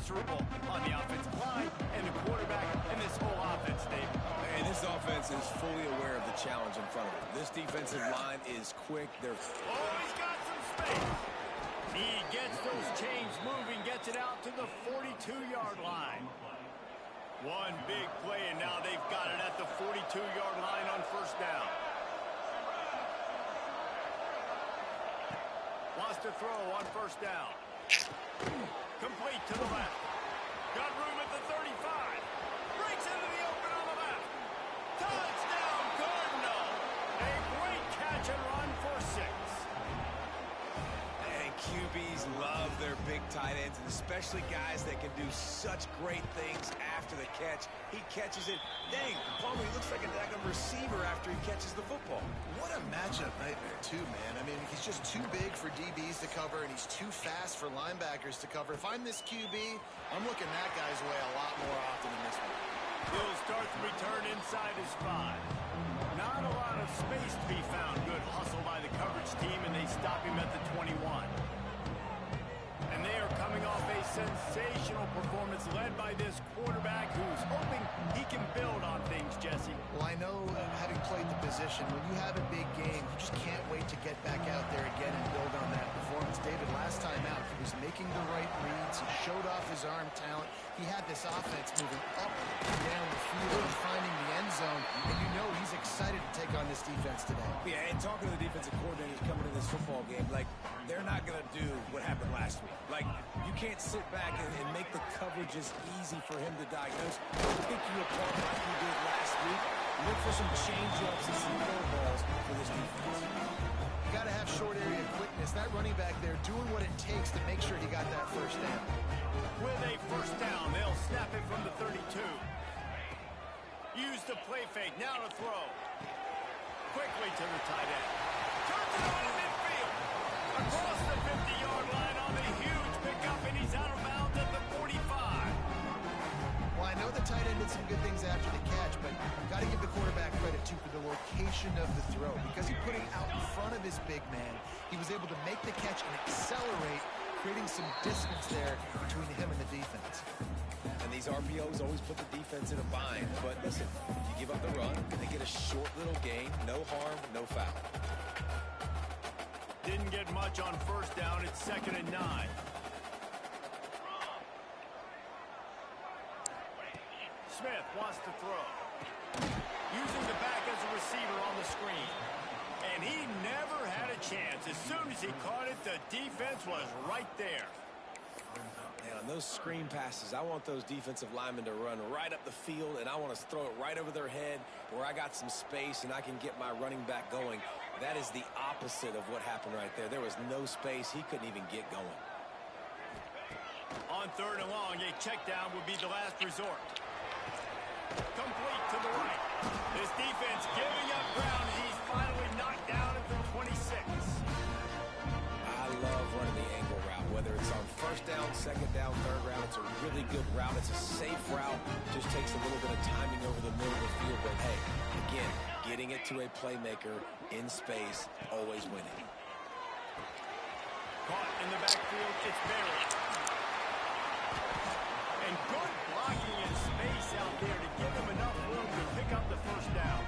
unanswerable on the offensive line and the quarterback and this whole offense, Dave. And this offense is fully aware of the challenge in front of them. This defensive line is quick. They're... Oh, he's got some space. He gets those chains moving, gets it out to the 42-yard line. One big play, and now they've got it at the 42-yard line on first down. Wants to throw on first down. Complete to the left. Got room at the 35. Breaks into the open on the left. Touchdown, Cardinal. A great catch and run for 6. And QBs love their big tight ends, and especially guys that can do such great things after the catch. He catches it. Dang, Palmer, he looks like a daggum receiver after he catches the football. What a matchup nightmare, too, man. I mean, he's just too big for DBs to cover, and he's too fast for linebackers to cover. If I'm this QB, I'm looking that guy's way a lot more often than this one. He'll start the return inside his 5. Not a lot of space to be found. Good hustle by the coverage team, and they stop him at the 21. And they are coming off a sensational performance led by this quarterback who's hoping he can build on things, Jesse. Well, I know, having played the position, when you have a big game, you just can't wait to get back out there again and build on that performance. David, last time out, he was making the right reads. He showed off his arm talent. He had this offense moving up and down the field and finding the end zone. And you know he's excited to take on this defense today. Yeah, and talking to the defensive coordinators coming to this football game, like, they're not going to do what happened last week. Like, you can't sit back and make the coverages easy for him to diagnose. He'll pick you apart like he did last week. Look for some change-ups and some curveballs for this defense. You got to have short area quickness. That running back there doing what it takes to make sure he got that first down. With a first down, they'll snap it from the 32. Use the play fake, now to throw. Quickly to the tight end. Turns it on in midfield. Across the 50-yard line on the huge pickup, and he's out of bounds at the 45. Well, I know the tight end did some good things after the catch, but got to give the quarterback credit, too, for the location of the throw. Because he put it out in front of his big man, he was able to make the catch and accelerate, creating some distance there between him and the defense. And these RPOs always put the defense in a bind. But listen, you give up the run, they get a short little gain, no harm, no foul. Didn't get much on first down. It's 2nd and 9. Smith wants to throw. Using the back as a receiver on the screen. And he never had a chance. As soon as he caught it, the defense was right there. Man, on those screen passes, I want those defensive linemen to run right up the field, and I want to throw it right over their head where I got some space and I can get my running back going. That is the opposite of what happened right there. There was no space. He couldn't even get going. On 3rd and long, a check down would be the last resort. Complete to the right. This defense giving up ground as he's finally knocked down at the 26. I love running the angle route, whether it's on first down, 2nd down, 3rd round. It's a really good route. It's a safe route. Just takes a little bit of timing over the middle of the field. But, hey, again, getting it to a playmaker in space, always winning. Caught in the backfield, it's Barry. And good blocking in space out there to give him enough room to pick up the first down.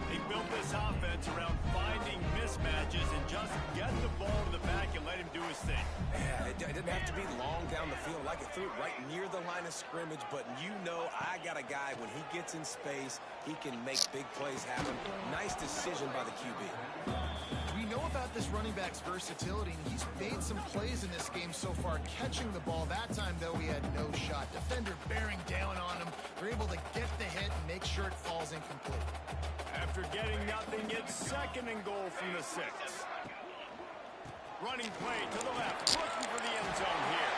They built this offense around finding mismatches and just get the ball to the back and let him do his thing. Yeah, it didn't have to be long down the field. Like it threw it right near the line of scrimmage, but you know I got a guy, when he gets in space, he can make big plays happen. Nice decision by the QB. We know about this running back's versatility, and he's made some plays in this game so far, catching the ball. That time, though, he had no shot. Defender bearing down on him. They're able to get the hit and make sure it falls incomplete. After getting nothing, it's 2nd and goal from the 6. Running play to the left, looking for the end zone here.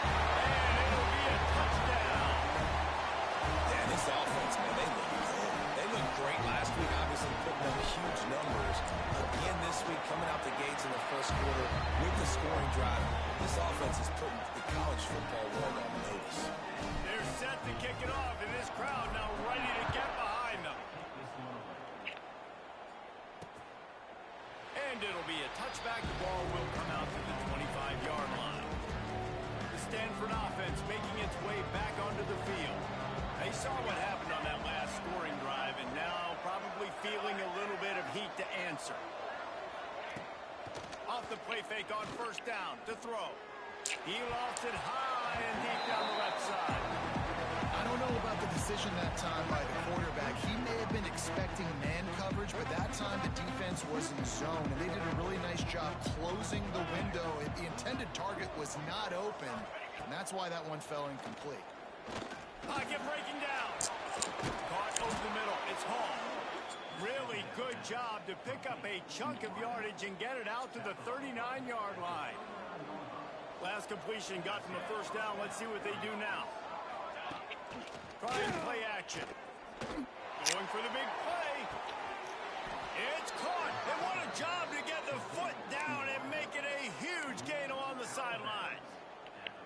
And it'll be a touchdown. Yeah, this offense, man, they look good. They looked great last week, obviously putting up huge numbers. Again this week, coming out the gates in the first quarter with the scoring drive. This offense is putting the college football world on notice. They're set to kick it off, and this crowd now ready to get behind them. And it'll be a touchback. The ball will come out to the 25-yard line. The Stanford offense making its way back onto the field. They saw what happened on that last scoring drive and now probably feeling a little bit of heat to answer. Off the play fake on first down to throw. He lost it high and deep down the left side. I don't know about the decision that time by the quarterback. He may have been expecting man coverage, but that time the defense was in zone, and they did a really nice job closing the window. The intended target was not open, and that's why that one fell incomplete. Pocket breaking down. Caught over the middle. It's Hall. Really good job to pick up a chunk of yardage and get it out to the 39-yard line. Last completion got from the first down. Let's see what they do now. Trying play action. Going for the big play. It's caught. And what a job to get the foot down and make it a huge gain along the sideline.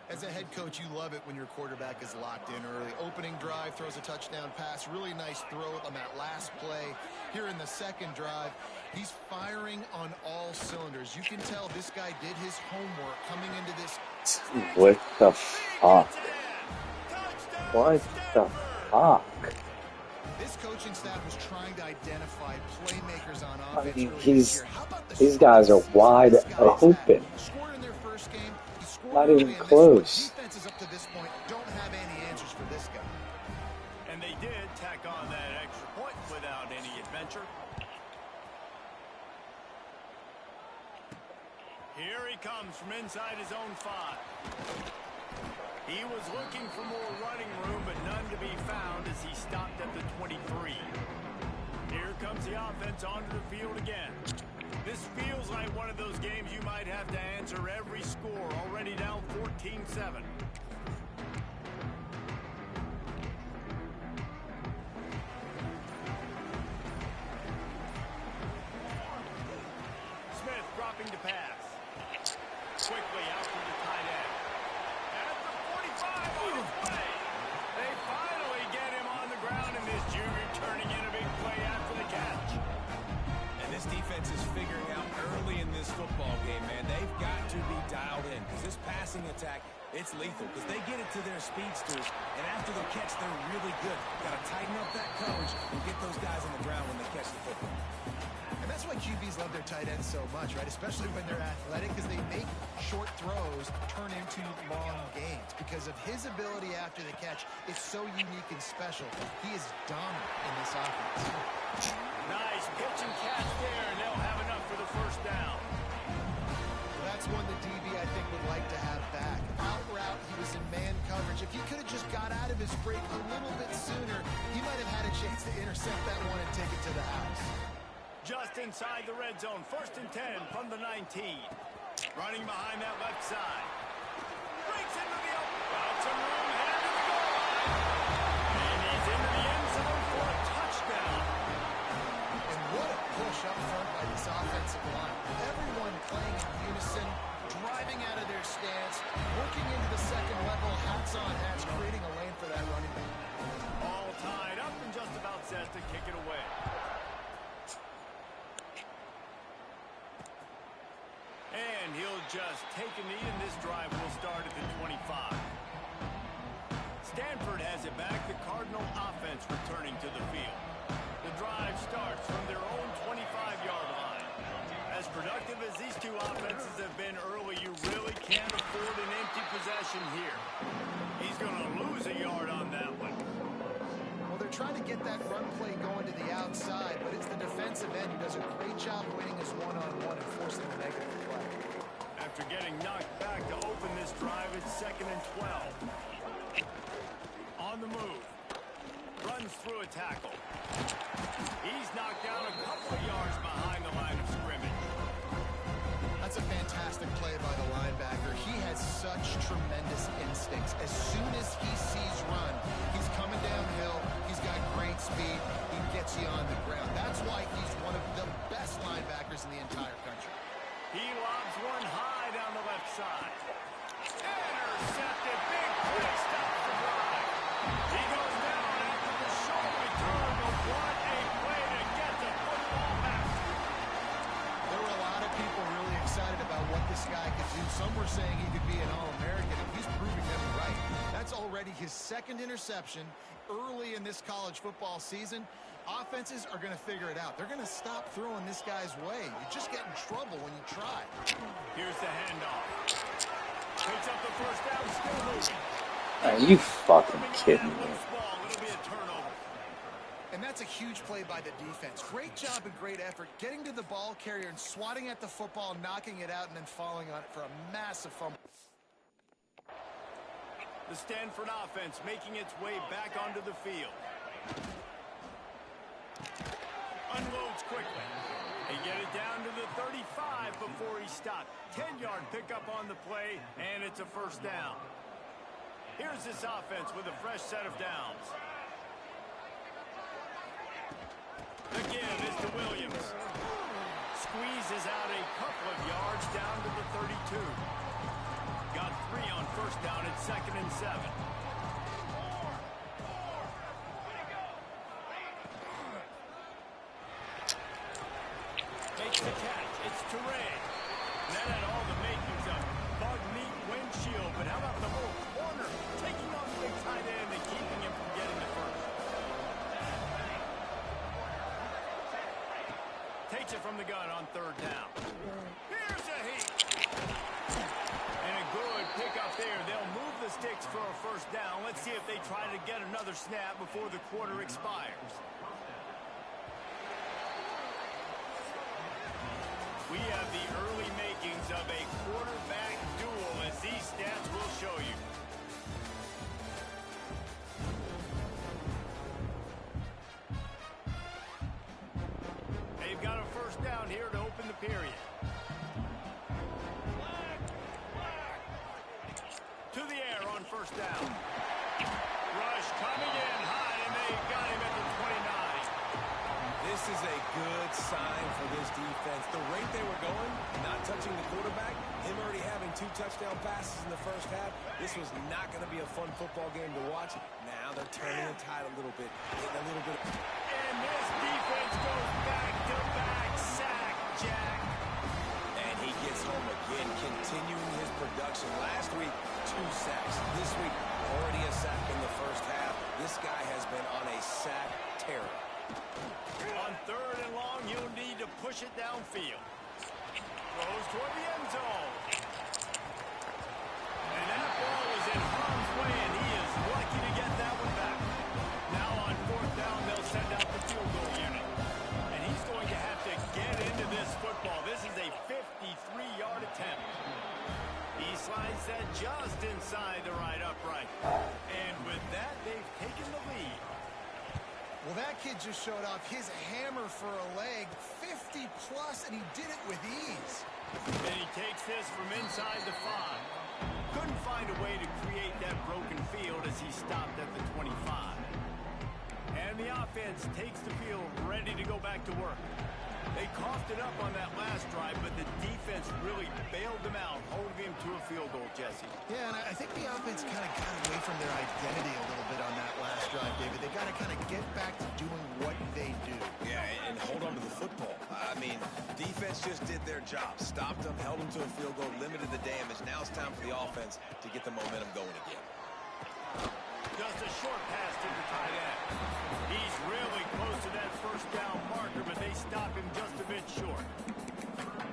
As a head coach, you love it when your quarterback is locked in early. Opening drive, throws a touchdown pass. Really nice throw on that last play. Here in the second drive, he's firing on all cylinders. You can tell this guy did his homework coming into this. What the fuck? What the fuck? This coaching staff was trying to identify playmakers on offense. I mean, these guys are wide open. Scored in their first game. Not even close. Defenses up to this point don't have any answers for this guy. And they did tack on that extra point without any adventure. Here he comes from inside his own 5. He was looking for more running room, but none to be found as he stopped at the 23. Here comes the offense onto the field again. This feels like one of those games you might have to answer every score, already down 14-7. Smith dropping to pass. Quickly out to the tight end. At the 45 on his way. They finally get him on the ground, and this junior turning in a big play after the catch. And this defense is figuring out early in this football game, man. They've got to be dialed in because this passing attack, it's lethal because they get it to their speedsters, and after the catch, they're really good. Got to tighten up that coverage and get those guys on the ground when they catch the football. And that's why QBs love their tight ends so much, right? Especially when they're athletic, because they make short throws turn into long gains. Because of his ability after the catch, it's so unique and special. He is dominant in this offense. Nice pitch and catch there, and they'll have enough for the first down. That's one the DB, I think, would like to have back. Out route, he was in man coverage. If he could have just got out of his break a little bit sooner, he might have had a chance to intercept that one and take it to the house. Just inside the red zone, 1st and 10 from the 19. Running behind that left side. Breaks into the open. Got some room, headed to the goal line. And he's into the end zone for a touchdown. And what a push up front by this offensive line. Everyone playing in unison, driving out of their stance, working into the second level, hats on hats, creating a lane for that running back. All tied up and just about set to kick it away. And he'll just take a knee, and this drive will start at the 25. Stanford has it back. The Cardinal offense returning to the field. The drive starts from their own 25-yard line. As productive as these two offenses have been early, you really can't afford an empty possession here. He's going to lose a yard on that one. Well, they're trying to get that run play going to the outside, but it's the defensive end who does a great job winning his one-on-one and forcing the negative play. After getting knocked back to open this drive, it's 2nd and 12. On the move. Runs through a tackle. He's knocked down a couple of yards behind the line of scrimmage. That's a fantastic play by the linebacker. He has such tremendous instincts. As soon as he sees run, he's coming downhill. He's got great speed. He gets you on the ground. That's why he's one of the best linebackers in the entire country. He lobs one high down the left side. Intercepted. Big play. Stops the drive. He goes down after the short return, but what a play to get the football back. There were a lot of people really excited about what this guy could Dude, some were saying he could be an All-American, and he's proving them right. That's already his second interception early in this college football season. Offenses are going to figure it out. They're going to stop throwing this guy's way. You just get in trouble when you try. Here's the handoff. Picks up the first down, still moving. Are you fucking kidding me? It'll be a turnover. And that's a huge play by the defense. Great job and great effort getting to the ball carrier and swatting at the football, knocking it out, and then falling on it for a massive fumble. The Stanford offense making its way back onto the field. Unloads quickly. They get it down to the 35 before he stopped. 10-yard pickup on the play, and it's a first down. Here's this offense with a fresh set of downs. The give is to Williams. Squeezes out a couple of yards down to the 32. Got 3 on first down at 2nd and 7. Makes the catch. It's Teray. That had all the makings of bug meat windshield, but how about the whole corner taking on the big tight end and keeping him from getting the first? Takes it from the gun on 3rd down. Here's a heat. And a good pickup there. They'll move the sticks for a first down. Let's see if they try to get another snap before the quarter expires. We have the early makings of a quarterback duel, as these stats will show you. They've got a first down here to open the period. To the air on first down. Rush coming in high, and they got him at the 29. This is a good sign for this defense. The rate they were going, not touching the quarterback, him already having 2 touchdown passes in the first half, this was not going to be a fun football game to watch. Now they're turning the tide a little bit, getting a little bit. And this defense goes back-to-back sack, Jack. And he gets home again, continuing his production. Last week, 2 sacks. This week, already a sack in the first half. This guy has been on a sack terror. On 3rd and long, you'll need to push it downfield. Throws toward the end zone. And that ball is in harm's way, and he is lucky to get that one back. Now on 4th down, they'll send out the field goal unit. And he's going to have to get into this football. This is a 53-yard attempt. He slides that just inside the right upright. And with that, they've taken the lead. Well, that kid just showed off his hammer for a leg, 50-plus, and he did it with ease. And he takes this from inside the 5. Couldn't find a way to create that broken field as he stopped at the 25. And the offense takes the field ready to go back to work. They coughed it up on that last drive, but the defense really bailed them out, holding him to a field goal, Jesse. Yeah, and I think the offense kind of got away from their identity a little bit on that last drive, David. They got to kind of get back to doing what they do. Yeah, and hold on to the football. I mean, defense just did their job. Stopped them, held them to a field goal, limited the damage. Now it's time for the offense to get the momentum going again. Just a short pass to the tight end. He's really close to that first down marker, but they stop him just a bit short.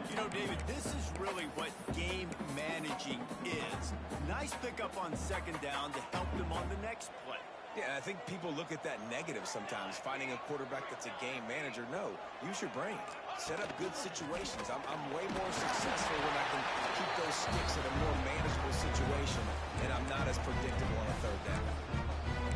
You know, David, this is really what game managing is. Nice pickup on 2nd down to help them on the next play. Yeah, I think people look at that negative sometimes, finding a quarterback that's a game manager. No, use your brain. Set up good situations. I'm way more successful when I can keep those sticks in a more manageable situation, and I'm not as predictable on a 3rd down.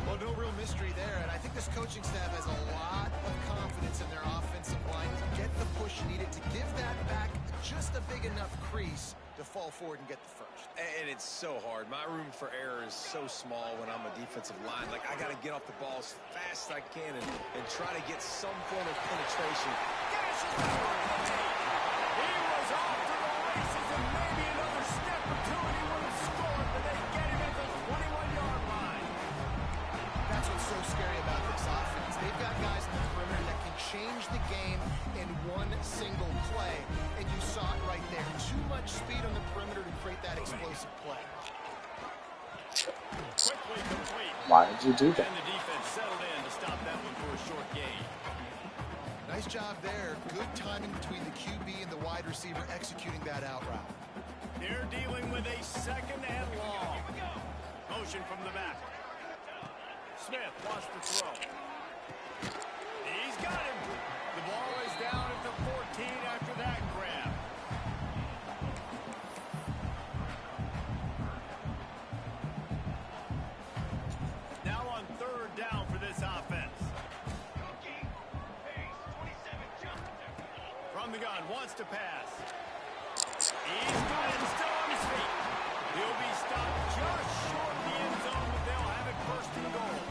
Well, no real mystery there, and I think this coaching staff has a lot of confidence in their offensive line to get the push needed to give that back just a big enough crease to fall forward and get the first. And it's so hard. My room for error is so small when I'm a defensive line. Like, I got to get off the ball as fast as I can and try to get some form of penetration. He was off to the races, and maybe another step or two, and he would have scored, but they get him at the 21-yard line. That's what's so scary about this offense. They've got guys in the perimeter that can change the game in one single play. and you saw it right there. Too much speed on the perimeter to create that explosive play. Quickly complete. Why did you do that? And the defense settled in to stop that one for a short gain. Nice job there. Good timing between the QB and the wide receiver executing that out route. They're dealing with a second and long. Motion from the back. Smith wants to throw. He's got him. The ball is down at the 14 after that grab. Now on third down for this offense. From the gun, wants to pass. He's got it, still on his feet. He'll be stopped just short of the end zone, but they'll have it first and goal.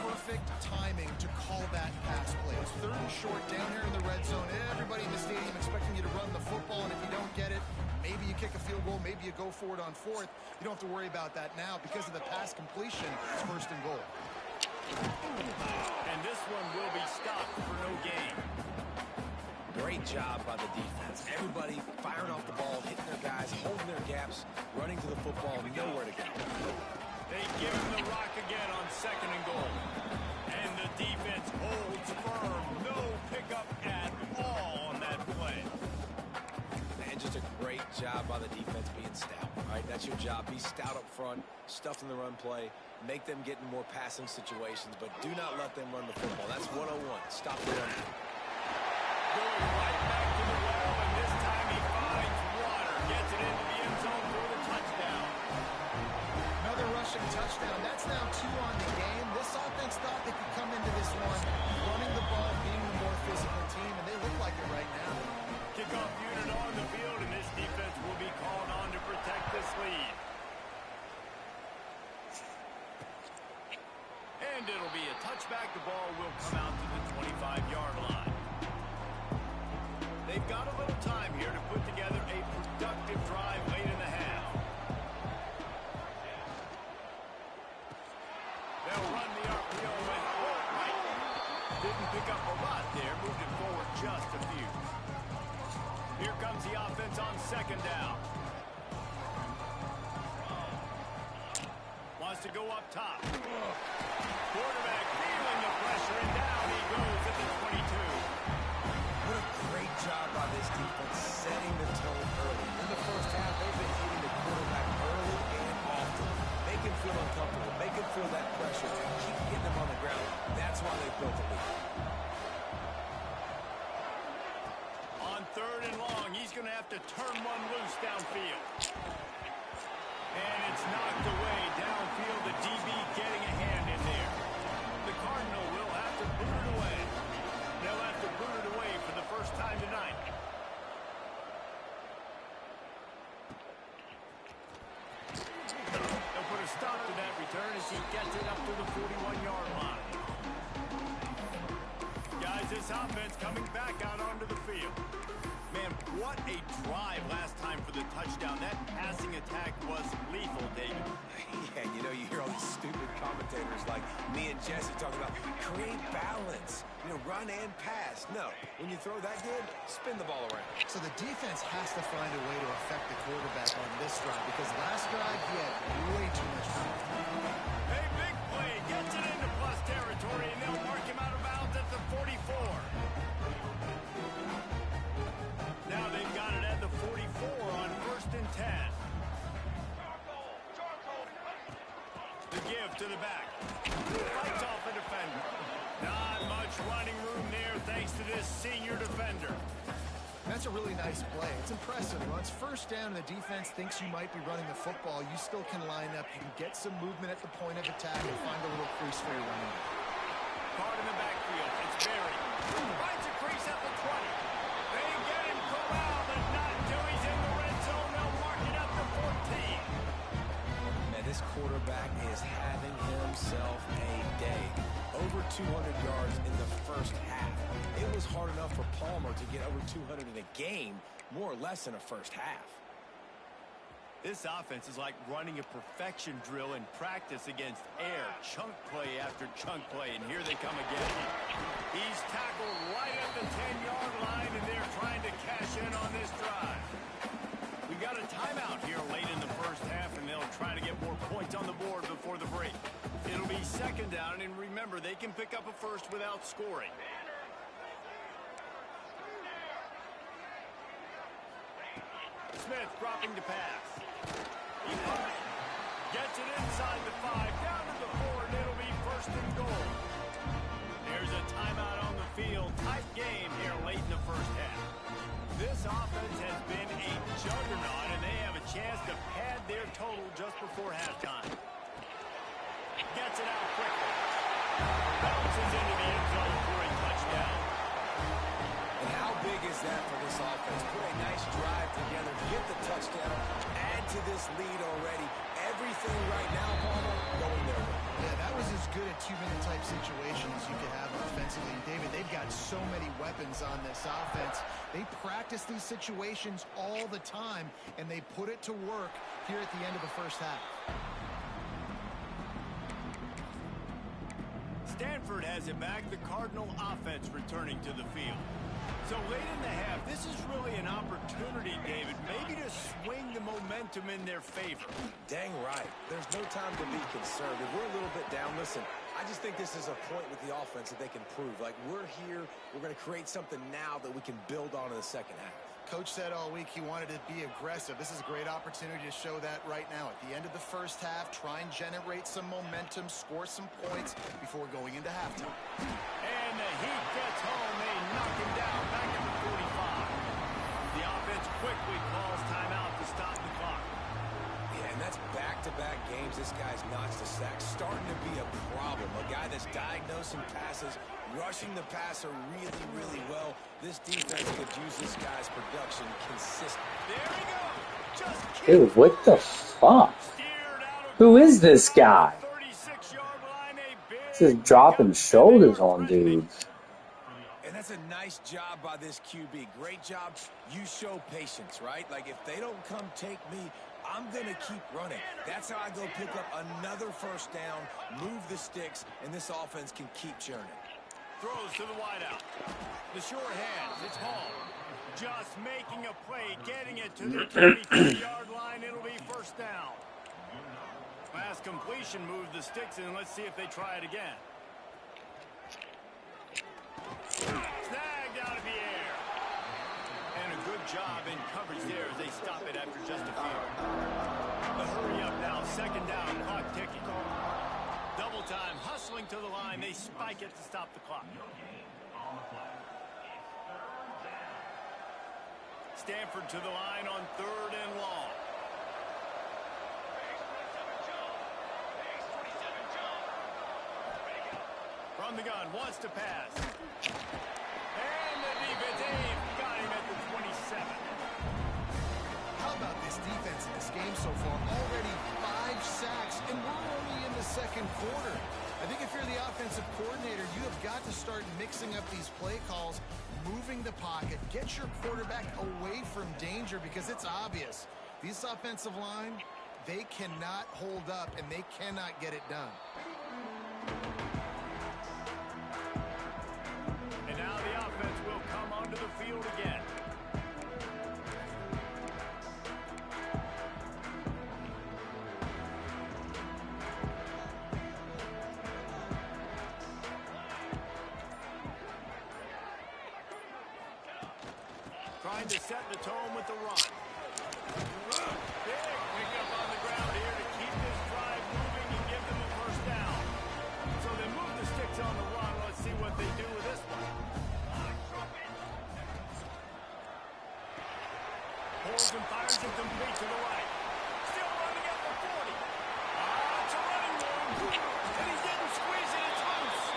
Perfect timing to call that pass play. It's third and short down here in the red zone. Everybody in the stadium expecting you to run the football, and if you don't get it, maybe you kick a field goal, maybe you go for it on fourth. You don't have to worry about that now. Because of the pass completion, it's first and goal. And this one will be stopped for no gain. Great job by the defense. Everybody firing off the ball, hitting their guys, holding their gaps, running to the football, nowhere to go. They give him the rock again on second and goal. And the defense holds firm. No pickup at all on that play. And just a great job by the defense being stout. All right, that's your job. Be stout up front, stuff in the run play, make them get in more passing situations, but do not let them run the football. That's 101. Stop the run. Going right back to the well, and this time he finds water. Gets it into the end zone for the touchdown. Another rushing touchdown. That's now 2 on the game. This offense thought they could come into this one running the ball, being the more physical team, and they look like it right now. Kickoff unit on the field, and this defense will be called on to protect this lead. And it'll be a touchback. The ball will come out to the 25-yard line. They've got a little time here to put together a productive drive late in the half. They'll run the RPO with Holt right. Didn't pick up a lot there, moved it forward just a few. Here comes the offense on second down. Wants to go up top. Quarterback feeling the pressure, and down he goes at the 22. What a great job by this defense setting the tone early. In the first half, they've been hitting the quarterback early and often. Make him feel uncomfortable. Make him feel that pressure. Keep getting them on the ground. That's why they built the lead. On third and long, he's going to have to turn one loose downfield. And it's knocked away downfield. The DB getting a hand in there. The Cardinal will have to boot it away. They'll have to boot it away for the first time tonight. They'll put a stop to that return as he gets it up to the 41-yard line. Guys, this offense coming back out onto the field. Man, what a drive last time for the touchdown. That passing attack was lethal, David. Yeah, you know, you hear all these stupid commentators like me and Jesse talking about create balance. You know, run and pass. No, when you throw that good, spin the ball around. So the defense has to find a way to affect the quarterback on this drive, because last drive he had way too much time. Hey, big play. Gets it into plus territory, and they'll mark him out of bounds at the 44. Now they've got it at the 44 on first and 10. The give to the back. Fights off a defender. Not much running room there thanks to this senior defender. That's a really nice play. It's impressive. Once first down and the defense thinks you might be running the football, you still can line up. You can get some movement at the point of attack and find a little crease for your running. Caught in the backfield. It's Berry. Finds a crease at the 20. They get him corralled, but not until he's in the red zone. They'll mark it up to 14. Man, this quarterback is having himself a day. Over 200 yards in the first half. It was hard enough for Palmer to get over 200 in a game, more or less in a first half. This offense is like running a perfection drill in practice against air. Chunk play after chunk play, and here they come again. He's tackled right at the 10-yard line, and they're trying to catch can pick up a first without scoring. Smith dropping to pass. He gets it inside the 5, down to the 4, and it'll be first and goal. There's a timeout on the field. Tight game here late in the first half. This offense has been a juggernaut, and they have a chance to pad their total just before halftime. Gets it out quickly. Bounces into the end zone for a touchdown. And how big is that for this offense? Put a nice drive together, get the touchdown, add to this lead already. Everything right now, Palmer, going their way. Yeah, that was as good a two-minute type situation as you could have offensively. And David, they've got so many weapons on this offense. They practice these situations all the time, and they put it to work here at the end of the first half. Stanford has it back. The Cardinal offense returning to the field. So late in the half, this is really an opportunity, David, maybe to swing the momentum in their favor. Dang right. There's no time to be concerned. If we're a little bit down, listen, I just think this is a point with the offense that they can prove. Like, we're here, we're going to create something now that we can build on in the second half. Coach said all week he wanted to be aggressive. This is a great opportunity to show that right now. At the end of the first half, try and generate some momentum, score some points before going into halftime. And the Heat gets home. They knock him down back at the 45. The offense quickly calls timeout to stop the clock. Yeah, and that's back-to-back games. This guy's notched a sack. Starting to be a problem. A guy that's diagnosing passes, rushing the passer really, really well. This defense could use this guy's production consistently. There we go. Just Dude, what the fuck? Who is this guy? 36-yard line, a big Just dropping shoulders on dudes. And that's a nice job by this QB. Great job. You show patience, right? Like, if they don't come take me, I'm going to keep running. That's how I go pick up another first down, move the sticks, and this offense can keep churning. Throws to the wideout. The short hands. It's Hall. Just making a play, getting it to the 23-yard line. It'll be first down. Pass completion, move the sticks in. Let's see if they try it again. Snagged out of the air. And a good job in coverage there as they stop it after just a few. The hurry up now. Second down. Clock ticking. Double time. Hustling to the line. They spike it to stop the clock. Stanford to the line on 3rd and long. From the gun, wants to pass. And the defense got him at the 27. How about this defense in this game so far? Already 5 sacks, and we're only in the second quarter. I think if you're the offensive coordinator, you have got to start mixing up these play calls, moving the pocket, get your quarterback away from danger, because it's obvious. This offensive line, they cannot hold up, and they cannot get it done. And now the offense will come onto the field again. Trying to set the tone with the run. Big pickup on the ground here to keep this drive moving and give them a first down. So they move the sticks on the run. Let's see what they do with this one. Pulls and fires it complete to the right. Still running at the 40. It's a running room. And he didn't squeeze it. It's loose.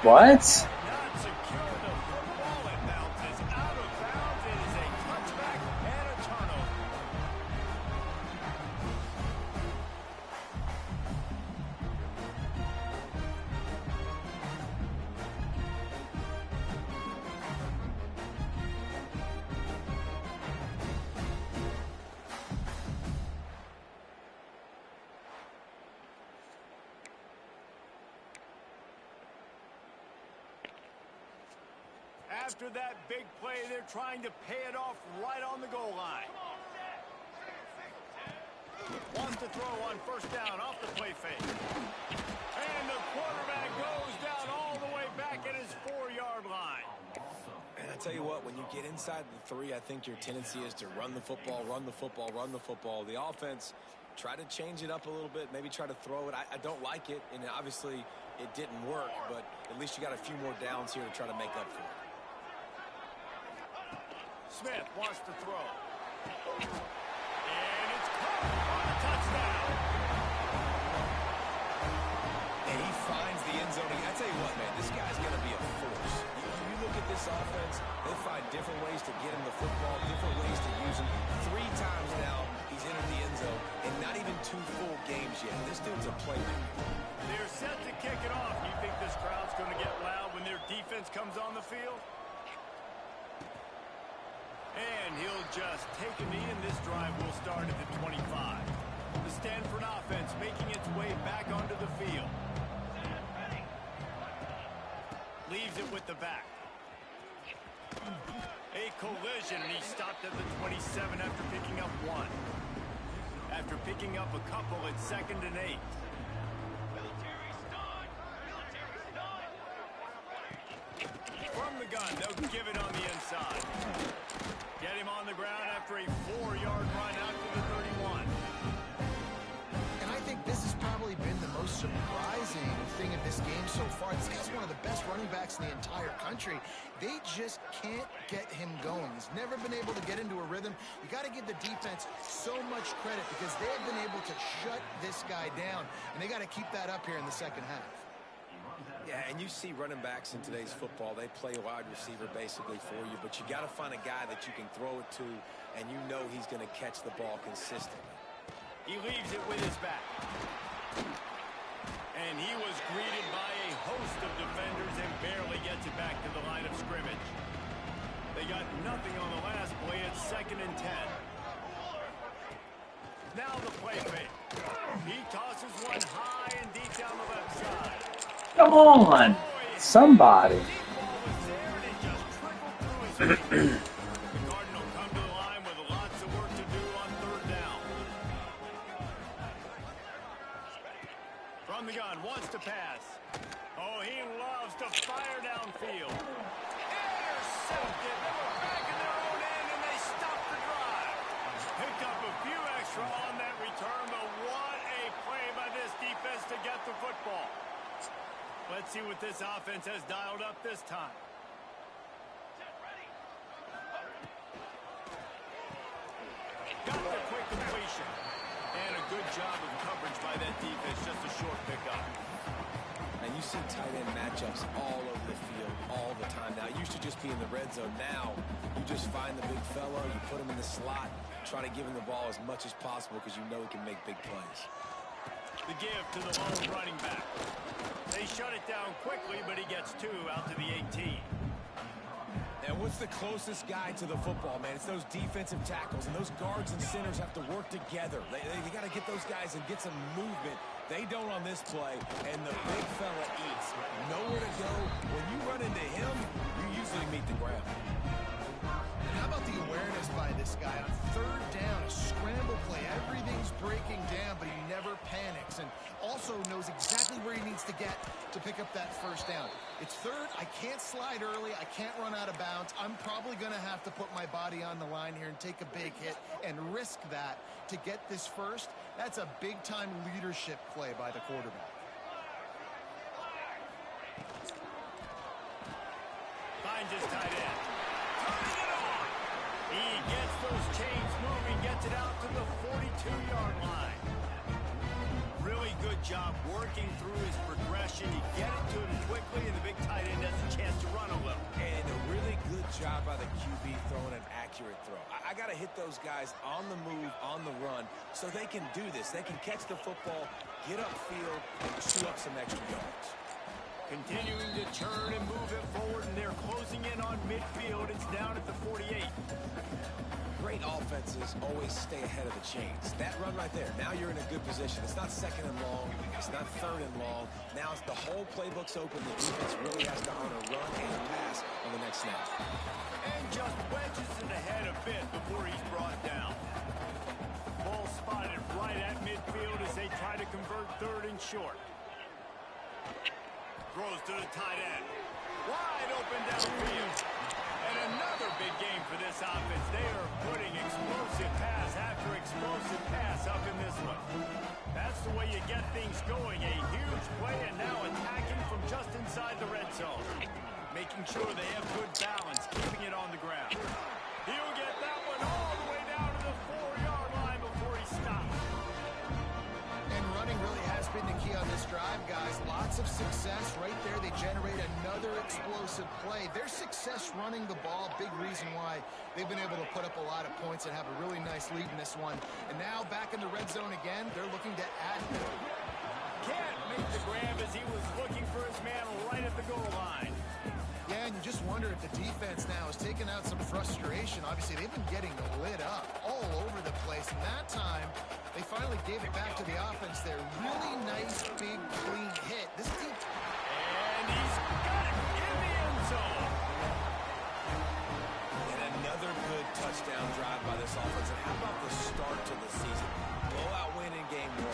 What? Not secure. The football, it bounces out of bounds. It is a touchback and a turnover. After that big play, they're trying to pay it off right on the goal line. Wants to throw on first down off the play fake. And the quarterback goes down tell you what, when you get inside the 3, I think your tendency is to run the football, run the football, run the football. The offense, try to change it up a little bit, maybe try to throw it. I don't like it, and obviously it didn't work, but at least you got a few more downs here to try to make up for it. Smith wants to throw. And it's caught on a touchdown. And he finds the end zone. I tell you what, man, this guy's going to be a force. You look at this offense, they find different ways to get him the football, different ways to use him. 3 times now he's entered the end zone, and not even 2 full games yet. This dude's a playmaker. They're set to kick it off. You think this crowd's going to get loud when their defense comes on the field? And he'll just take a knee, and this drive will start at the 25. The Stanford offense making its way back onto the field. Leaves it with the back. A collision, and he stopped at the 27 after picking up 1. After picking up a couple, it's 2nd and 8. From the gun, they'll give it on the inside. Get him on the ground after a 4-yard run out to the 31. And I think this has probably been the most surprising thing of this game so far. This guy's one of the best running backs in the entire country. They just can't get him going. He's never been able to get into a rhythm. You got to give the defense so much credit because they've been able to shut this guy down. And they got to keep that up here in the second half. Yeah, and you see running backs in today's football, they play wide receiver basically for you, but you got to find a guy that you can throw it to, and you know he's going to catch the ball consistently. He leaves it with his back. And he was greeted by a host of defenders and barely gets it back to the line of scrimmage. They got nothing on the last play. It's 2nd and 10. Now the play fake. He tosses one high and deep down the left side. Come on, somebody. The Cardinal come to the line with lots of work to do on 3rd down. From the gun, wants to pass. Oh, he loves to fire downfield. Intercepted. They were back in their own end, and they stopped the drive. Picked up a few extra on that return, but what a play by this defense to get the football. Let's see what this offense has dialed up this time. Got the quick completion. And a good job of coverage by that defense. Just a short pickup. And you see tight end matchups all over the field all the time. Now, it used to just be in the red zone. Now, you just find the big fellow, you put him in the slot, try to give him the ball as much as possible because you know he can make big plays. The give to the lone running back. They shut it down quickly, but he gets 2 out to the 18. And what's the closest guy to the football, man? It's those defensive tackles, and those guards and centers have to work together. They got to get those guys and get some movement. They don't on this play, and the big fella eats. Nowhere to go. When you run into him, you usually meet the ground. And how about the awareness by this guy on 3rd down, a scramble play. Everything's breaking down, but he never panics and also knows exactly where he needs to get to pick up that 1st down. It's 3rd. I can't slide early. I can't run out of bounds. I'm probably going to have to put my body on the line here and take a big hit and risk that to get this 1st. That's a big-time leadership play by the quarterback. Finds his tight end. Turning it on. He gets those chains moving, gets it out to the 42-yard line. Really good job working through his progression. You get it to him quickly, and the big tight end has a chance to run a little. And a really good job by the QB throwing an accurate throw. I got to hit those guys on the move, on the run, so they can do this. They can catch the football, get upfield, and shoot up some extra yards. Continuing to turn and move it forward, and they're closing in on midfield. It's down at the 48. Great offenses always stay ahead of the chains. That run right there, now you're in a good position. It's not 2nd and long. It's not 3rd and long. Now it's the whole playbook's open. The defense really has to honor run and pass on the next snap. And just wedges it ahead a bit before he's brought down. Ball spotted right at midfield as they try to convert 3rd and short. Throws to the tight end. Wide open downfield. And another big game for this offense. They are putting explosive pass after explosive pass up in this one. That's the way you get things going. A huge play and now attacking from just inside the red zone. Making sure they have good balance, keeping it on the ground. He'll get that one all the way down to the 4-yard line before he stops. And running really has been the key on this drive, guys. Lots of success right there. They generate another explosive play. Their success running the ball, big reason why they've been able to put up a lot of points and have a really nice lead in this one. And now back in the red zone again, they're looking to add. Can't make the grab as he was looking for his man right at the goal line. Yeah, and you just wonder if the defense now has taken out some frustration. Obviously, they've been getting lit up all over the place. And that time, they finally gave it back to the offense there. Really nice, big, clean hit. This team... And he's got it in the end zone. And another good touchdown drive by this offense. And how about the start to the season? Blowout win in game 1.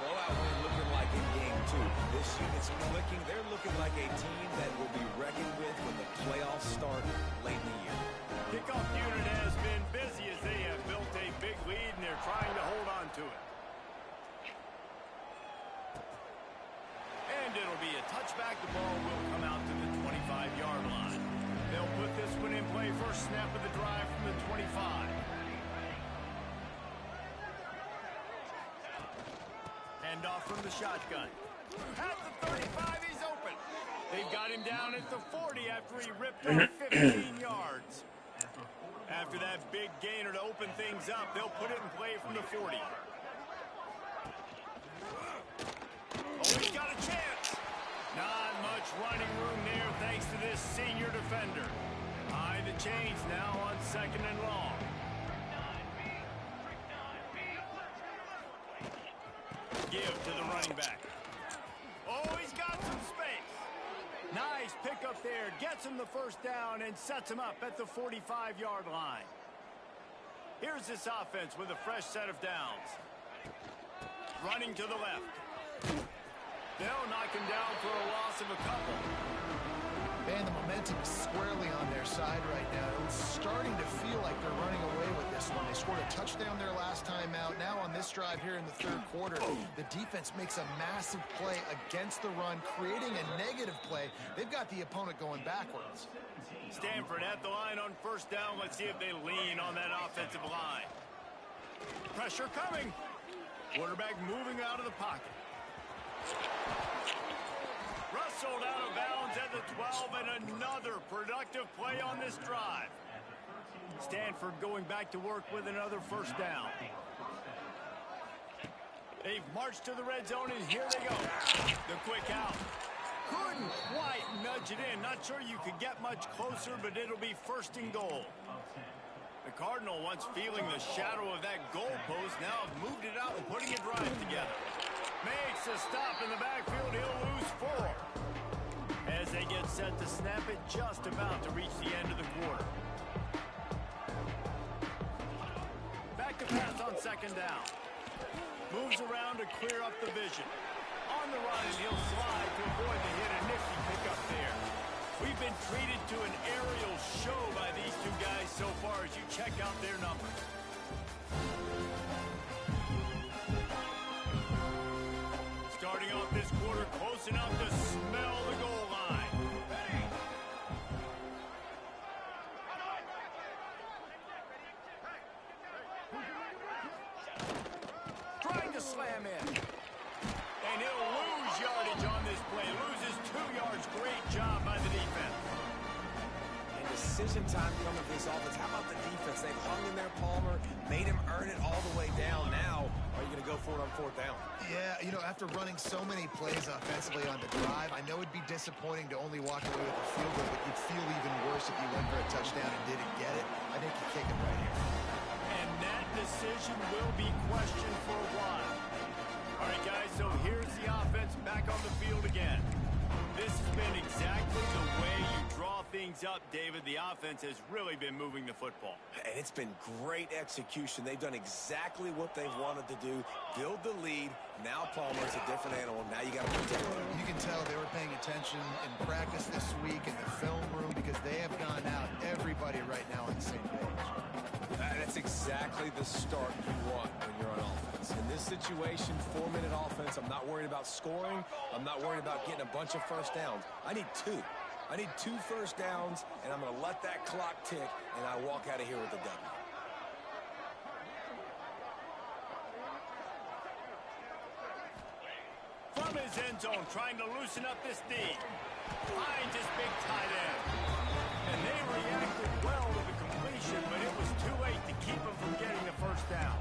Blowout win looking like in game 2. This unit's clicking. They're looking like a team that will be reckoned with when the playoffs start late in the year. Kickoff unit has been busy as they have built a big lead and they're trying to hold on to it. And it'll be a touchback. The ball will come out to the 25-yard line. They'll put this one in play first snap of the drive from the 25. Hand off from the shotgun. At the 35, he's open. They've got him down at the 40 after he ripped off 15 yards. After that big gainer to open things up, they'll put it in play from the 40. Oh, he's got a chance. Not much running room there thanks to this senior defender. High the chains now on 2nd and long. Give to the running back. Oh, he's got some space. Nice pickup there. Gets him the first down and sets him up at the 45-yard line. Here's this offense with a fresh set of downs. Running to the left. They'll knock him down for a loss of a couple. Man, the momentum is squarely on their side right now. It's starting to feel like they're running away with this one. They scored a touchdown their last time out. Now on this drive here in the 3rd quarter, the defense makes a massive play against the run, creating a negative play. They've got the opponent going backwards. Stanford at the line on 1st down. Let's see if they lean on that offensive line. Pressure coming. Quarterback moving out of the pocket. Rustled out of bounds at the 12, and another productive play on this drive. Stanford going back to work with another 1st down. They've marched to the red zone, and here they go. The quick out. Couldn't quite nudge it in. Not sure you could get much closer, but it'll be 1st and goal. The Cardinal, once feeling the shadow of that goalpost, now have moved it out and putting a drive together. Makes a stop in the backfield. He'll lose 4. As they get set to snap it, just about to reach the end of the quarter. Back to pass on 2nd down. Moves around to clear up the vision. On the run, and he'll slide to avoid the hit. A nifty pickup there. We've been treated to an aerial show by these two guys so far as you check out their numbers. Starting off this quarter close enough to smell the goal line. Trying to slam in. And he'll lose yardage on this play. Loses 2 yards. Great job by the defense. And decision time coming for this offense. How about the defense? They've hung in there, Palmer, made him earn it all the way down. Now, are you going to go for it on 4th down? Yeah, you know, after running so many plays offensively on the drive, I know it'd be disappointing to only walk away with a field goal, but you'd feel even worse if you went for a touchdown and didn't get it. I think you kick it right here. And that decision will be questioned for a while. All right, guys, so here's the offense back on the field again. This has been exactly the way you draw things up, David. The offense has really been moving the football. And it's been great execution. They've done exactly what they've wanted to do. Build the lead. Now Palmer's a different animal. Now you got to protect him. You can tell they were paying attention in practice this week in the film room because they have gone out, everybody right now on the same page. That's exactly the start you want when you're on offense. In this situation, 4-minute offense, I'm not worried about scoring. I'm not worried about getting a bunch of first downs. I need 2. I need 2 first downs, and I'm going to let that clock tick, and I walk out of here with a W. From his end zone, trying to loosen up this D. Finds his big tight end. And they reacted well to the completion, but it was too late to keep him from getting the first down.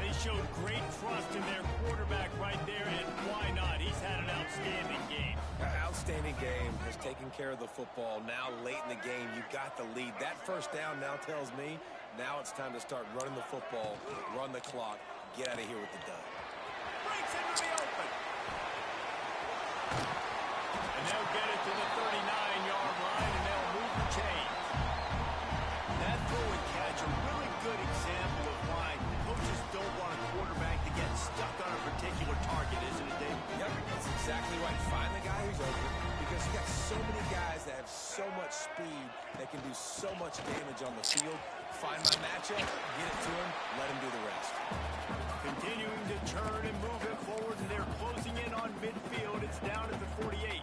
They showed great trust in their quarterback right there, and why not? He's had an outstanding game. Outstanding game, has taken care of the football. Now, late in the game, you got the lead. That first down now tells me now it's time to start running the football, run the clock, get out of here with the dub. Breaks into the open. And they'll get it to the 39-yard line, and they'll move the chains. That throw and catch, a really good example of why coaches don't want a quarterback to get stuck on a particular target, isn't it, Dave? Yep, that's exactly right. Find the guy who's open because you got so many guys that have so much speed that can do so much damage on the field. Find my matchup, get it to him, let him do the rest. Continuing to turn and move it forward, and they're closing in on midfield. It's down at the 48.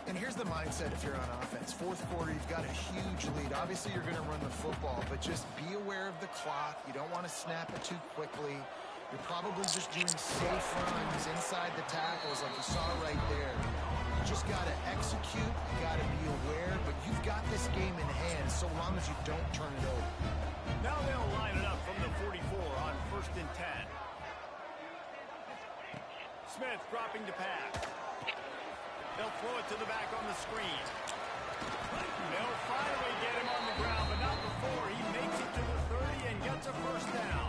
And here's the mindset if you're on offense. Fourth quarter, you've got a huge lead. Obviously, you're going to run the football, but just be aware of the clock. You don't want to snap it too quickly. You're probably just doing safe runs inside the tackles like you saw right there. You just got to execute. You got to be aware, but you've got this game in hand so long as you don't turn it over. Now they'll line it up from the 44 on 1st and 10. Smith dropping to pass. They'll throw it to the back on the screen. They'll finally get him on the ground, but not before he makes it to the 30 and gets a first down.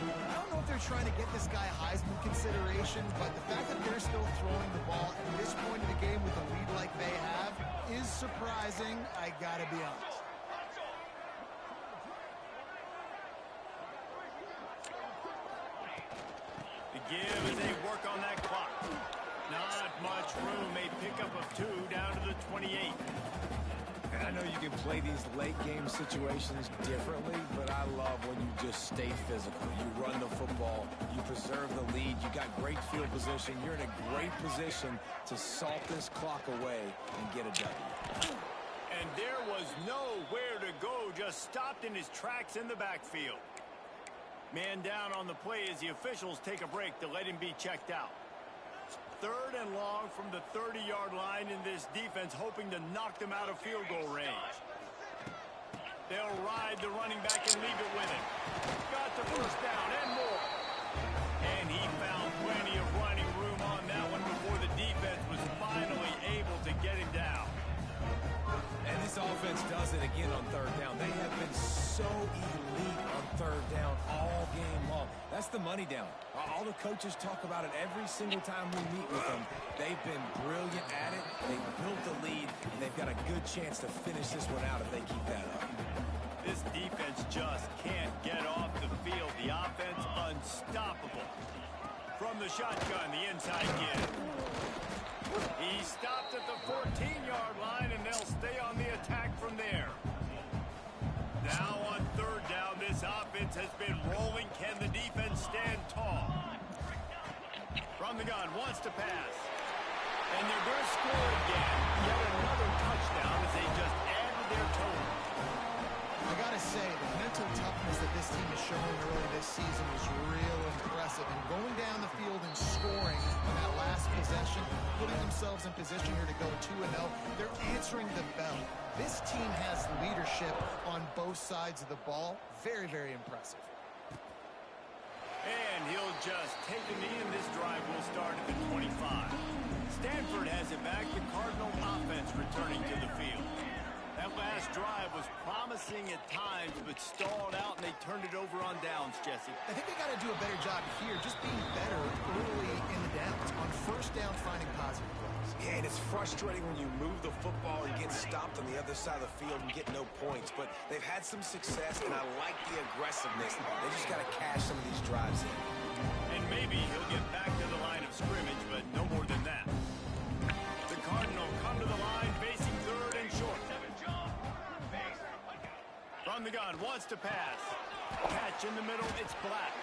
I don't know if they're trying to get this guy Heisman consideration, but the fact that they're still throwing the ball at this point of the game with a lead like they have is surprising, I gotta be honest. The give as they work on that clock. Not much room. A pickup of 2 down to the 28. And I know you can play these late game situations differently, but I love when you just stay physical. You run the football, you preserve the lead, you got great field position, you're in a great position to salt this clock away and get a W. And there was nowhere to go, just stopped in his tracks in the backfield. Man down on the play as the officials take a break to let him be checked out. 3rd and long from the 30-yard line, in this defense hoping to knock them out of field goal range. They'll ride the running back and leave it with him. Got the first down and more. And he found plenty of running room on that one before the defense was finally able to get him down. And this offense does it again on 3rd down. They have been so elite on 3rd down all game long. That's the money down. All the coaches talk about it every single time we meet with them. They've been brilliant at it. They've built the lead, and they've got a good chance to finish this one out if they keep that up. This defense just can't get off the field. The offense unstoppable. From the shotgun, the inside give. He stopped at the 14-yard line, and they'll stay on the attack from there. Now on 3rd down, this offense has been rolling. Can the defense stand tall? From the gun, wants to pass. And they're going to score again. Yet another touchdown as they just added their total. I gotta say, the mental toughness that this team has shown early this season was real impressive. And going down the field and scoring on that last possession, putting themselves in position here to go 2-0, they're answering the bell. This team has leadership on both sides of the ball. Very, very impressive. And he'll just take a knee, and this drive will start at the 25. Stanford has it back. The Cardinal offense returning to the field. That last drive was promising at times, but stalled out, and they turned it over on downs, Jesse. I think they got to do a better job here, just being better early in the downs. On first down, finding positive plays. Yeah, and it's frustrating when you move the football and get stopped on the other side of the field and get no points. But they've had some success, and I like the aggressiveness. They just got to cash some of these drives in. And maybe he'll get back to the line of scrimmage, but no more than that. The Cardinal come to the line, facing third and short. From the gun, wants to pass. Catch in the middle, it's Black.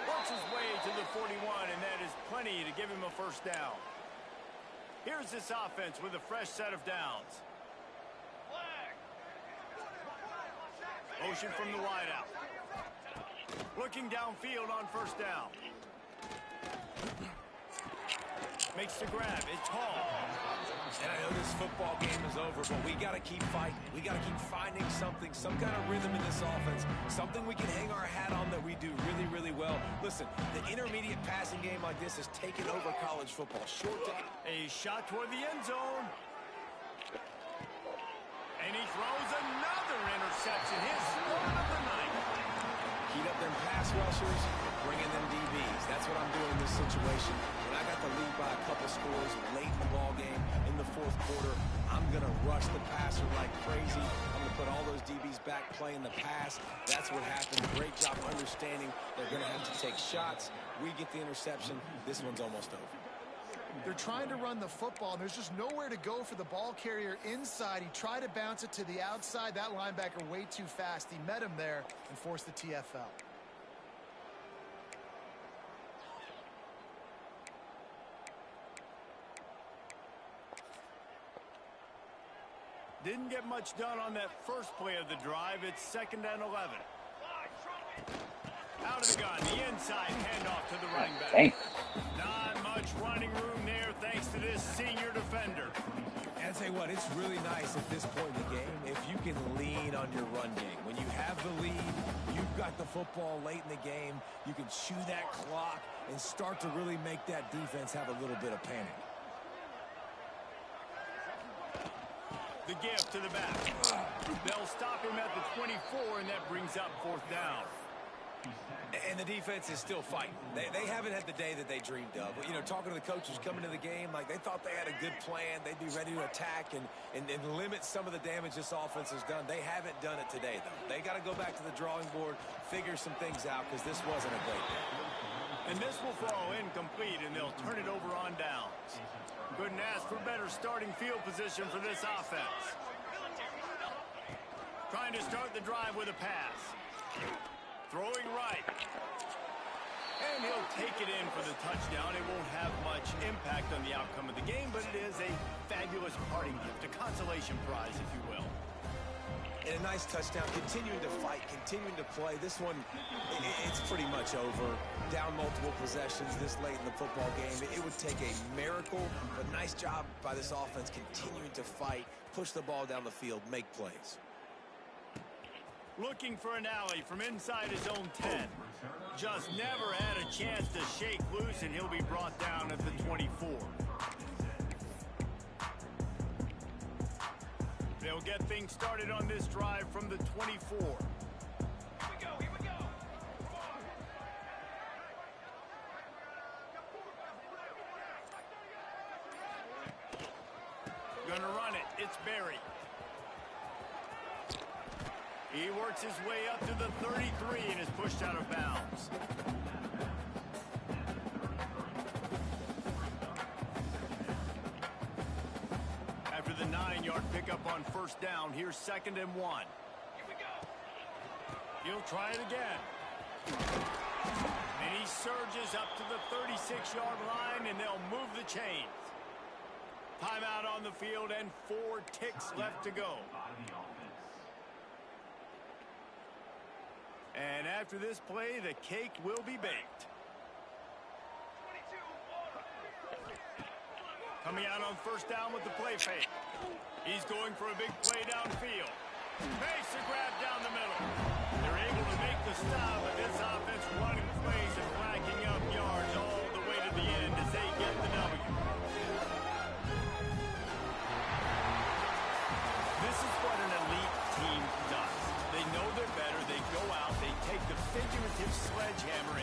Works his way to the 41, and that is plenty to give him a first down. Here's this offense with a fresh set of downs. Motion from the wideout. Looking downfield on first down. Makes the grab. It's tall. And I know this football game is over, but we got to keep fighting. We got to keep finding something, some kind of rhythm in this offense, something we can hang our hat on that we do really, really well. Listen, the intermediate passing game like this has taken over college football. Short down. A shot toward the end zone. And he throws another interception. His one of the night. Heat up them pass rushers, bringing them DBs. That's what I'm doing in this situation. When I got the lead by a couple scores late in the ball game, in the fourth quarter, I'm going to rush the passer like crazy. I'm going to put all those DBs back playing the pass. That's what happened. Great job understanding they're going to have to take shots. We get the interception. This one's almost over. They're trying to run the football, and there's just nowhere to go for the ball carrier inside. He tried to bounce it to the outside. That linebacker way too fast. He met him there and forced the TFL. Didn't get much done on that first play of the drive. It's 2nd and 11. Out of the gun, the inside handoff to the running back. Dang. Not much running room there thanks to this senior defender. And I tell you what, it's really nice at this point in the game if you can lean on your run game. When you have the lead, you've got the football late in the game, you can chew that clock and start to really make that defense have a little bit of panic. The gift to the back. They'll stop him at the 24, and that brings up 4th down. And the defense is still fighting. They haven't had the day that they dreamed of. You know, talking to the coaches coming to the game, like they thought they had a good plan. They'd be ready to attack and limit some of the damage this offense has done. They haven't done it today, though. They got to go back to the drawing board, figure some things out, because this wasn't a great day. And this will fall incomplete, and they'll turn it over on downs. Couldn't ask for better starting field position for this offense. Trying to start the drive with a pass. Throwing right. And he'll take it in for the touchdown. It won't have much impact on the outcome of the game, but it is a fabulous parting gift, a consolation prize, if you will. And a nice touchdown, continuing to fight, continuing to play. This one, it's pretty much over. Down multiple possessions this late in the football game. It would take a miracle, but nice job by this offense continuing to fight, push the ball down the field, make plays. Looking for an alley from inside his own 10. Just never had a chance to shake loose, and he'll be brought down at the 24. They'll get things started on this drive from the 24. Here we go. Gonna run it. It's Barry. He works his way up to the 33 and is pushed out of bounds. After the 9-yard pickup on first down, here's 2nd and 1. Here we go. He'll try it again. And he surges up to the 36-yard line, and they'll move the chains. Timeout on the field and 4 ticks left to go. And after this play, the cake will be baked. Coming out on first down with the play fake. He's going for a big play downfield. Makes a grab down the middle. They're able to make the stop, but this offense running plays and racking up yards all the way to the end as they get the W. This is what an definitive sledgehammer.